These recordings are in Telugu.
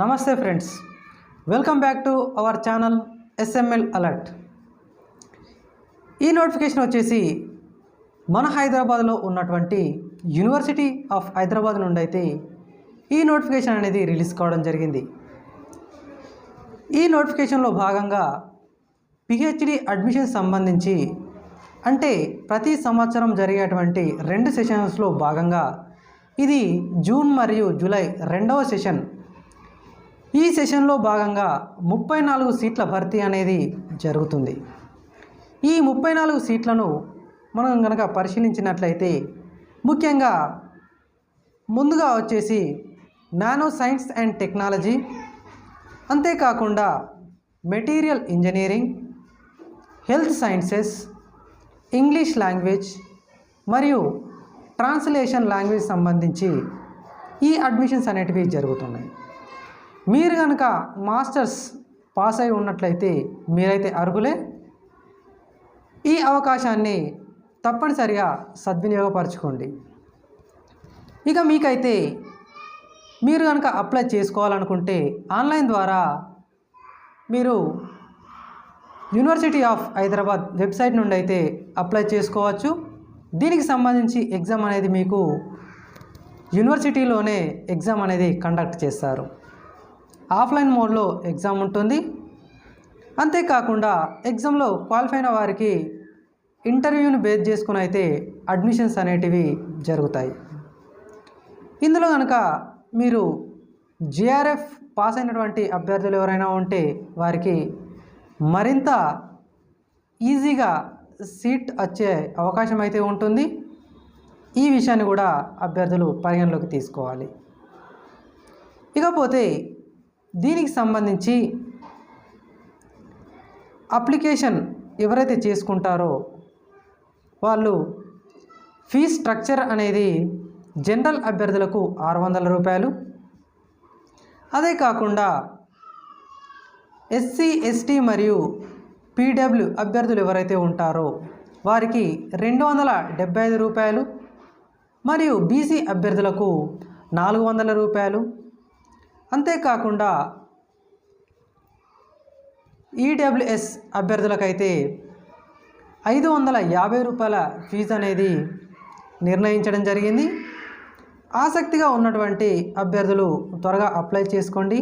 నమస్తే friends, welcome back to our channel SML alert. ఈ నోటిఫికేషన్ వచ్చేసి మన హైదరాబాద్లో ఉన్నటువంటి యూనివర్సిటీ ఆఫ్ హైదరాబాద్ నుండి అయితే ఈ నోటిఫికేషన్ అనేది రిలీజ్ కావడం జరిగింది. ఈ నోటిఫికేషన్లో భాగంగా పిహెచ్డి అడ్మిషన్ సంబంధించి అంటే ప్రతి సంవత్సరం జరిగేటువంటి 2 సెషన్స్లో భాగంగా ఇది జూన్ మరియు జూలై 2వ సెషన్. ఈ సెషన్లో భాగంగా 34 సీట్ల భర్తీ అనేది జరుగుతుంది. ఈ 34 సీట్లను మనం కనుక పరిశీలించినట్లయితే ముఖ్యంగా ముందుగా వచ్చేసి నానో సైన్స్ అండ్ టెక్నాలజీ, అంతేకాకుండా material engineering, health sciences, English language మరియు ట్రాన్స్లేషన్ లాంగ్వేజ్ సంబంధించి ఈ అడ్మిషన్స్ అనేటివి జరుగుతున్నాయి. మీరు కనుక మాస్టర్స్ పాస్ అయి ఉన్నట్లయితే మీరైతే అర్హులే. ఈ అవకాశాన్ని తప్పనిసరిగా సద్వినియోగపరచుకోండి. ఇక మీకైతే మీరు కనుక అప్లై చేసుకోవాలనుకుంటే ఆన్లైన్ ద్వారా మీరు యూనివర్సిటీ ఆఫ్ హైదరాబాద్ వెబ్సైట్ నుండి అయితే అప్లై చేసుకోవచ్చు. దీనికి సంబంధించి ఎగ్జామ్ అనేది మీకు యూనివర్సిటీలోనే ఎగ్జామ్ అనేది కండక్ట్ చేస్తారు. ఆఫ్లైన్ మోడ్లో ఎగ్జామ్ ఉంటుంది. అంతేకాకుండా ఎగ్జామ్లో క్వాలిఫై అయిన వారికి ఇంటర్వ్యూని బేస్ చేసుకుని అయితే అడ్మిషన్స్ అనేటివి జరుగుతాయి. ఇందులో కనుక మీరు జిఆర్ఎఫ్ పాస్ అయినటువంటి అభ్యర్థులు ఎవరైనా ఉంటే వారికి మరింత ఈజీగా సీట్ వచ్చే అవకాశం అయితే ఉంటుంది. ఈ విషయాన్ని కూడా అభ్యర్థులు పరిగణలోకి తీసుకోవాలి. ఇకపోతే దీనికి సంబంధించి అప్లికేషన్ ఎవరైతే చేసుకుంటారో వాళ్ళు ఫీజ్ స్ట్రక్చర్ అనేది జనరల్ అభ్యర్థులకు 600 రూపాయలు, అదే కాకుండా ఎస్సీ ఎస్టీ మరియు పీడబ్ల్యూ అభ్యర్థులు ఎవరైతే ఉంటారో వారికి 275 రూపాయలు మరియు బీసీ అభ్యర్థులకు 400 రూపాయలు, అంతేకాకుండా ఈడబ్ల్యూఎస్ అభ్యర్థులకైతే 550 రూపాయల ఫీజు అనేది నిర్ణయించడం జరిగింది. ఆసక్తిగా ఉన్నటువంటి అభ్యర్థులు త్వరగా అప్లై చేసుకోండి.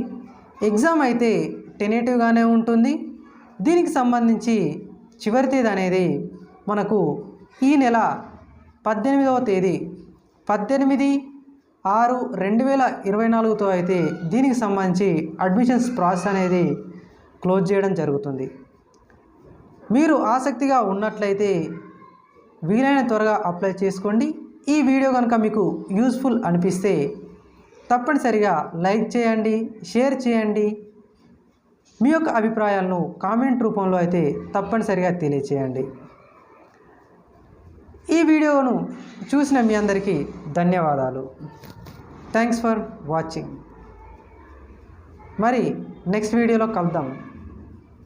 ఎగ్జామ్ అయితే టెనేటివ్గానే ఉంటుంది. దీనికి సంబంధించి చివరి తేదీ అనేది మనకు ఈ నెల 18వ తేదీ 18/6/2024తో అయితే దీనికి సంబంధించి అడ్మిషన్స్ ప్రాసెస్ అనేది క్లోజ్ చేయడం జరుగుతుంది. మీరు ఆసక్తిగా ఉన్నట్లయితే వీలైన త్వరగా అప్లై చేసుకోండి. ఈ వీడియో కనుక మీకు యూస్ఫుల్ అనిపిస్తే తప్పనిసరిగా లైక్ చేయండి, షేర్ చేయండి. మీ యొక్క అభిప్రాయాలను కామెంట్ రూపంలో అయితే తప్పనిసరిగా తెలియచేయండి. ఈ వీడియోను చూసిన మీ అందరికీ ధన్యవాదాలు. Thanks for watching. మరి నెక్స్ట్ వీడియోలో కలుద్దాం.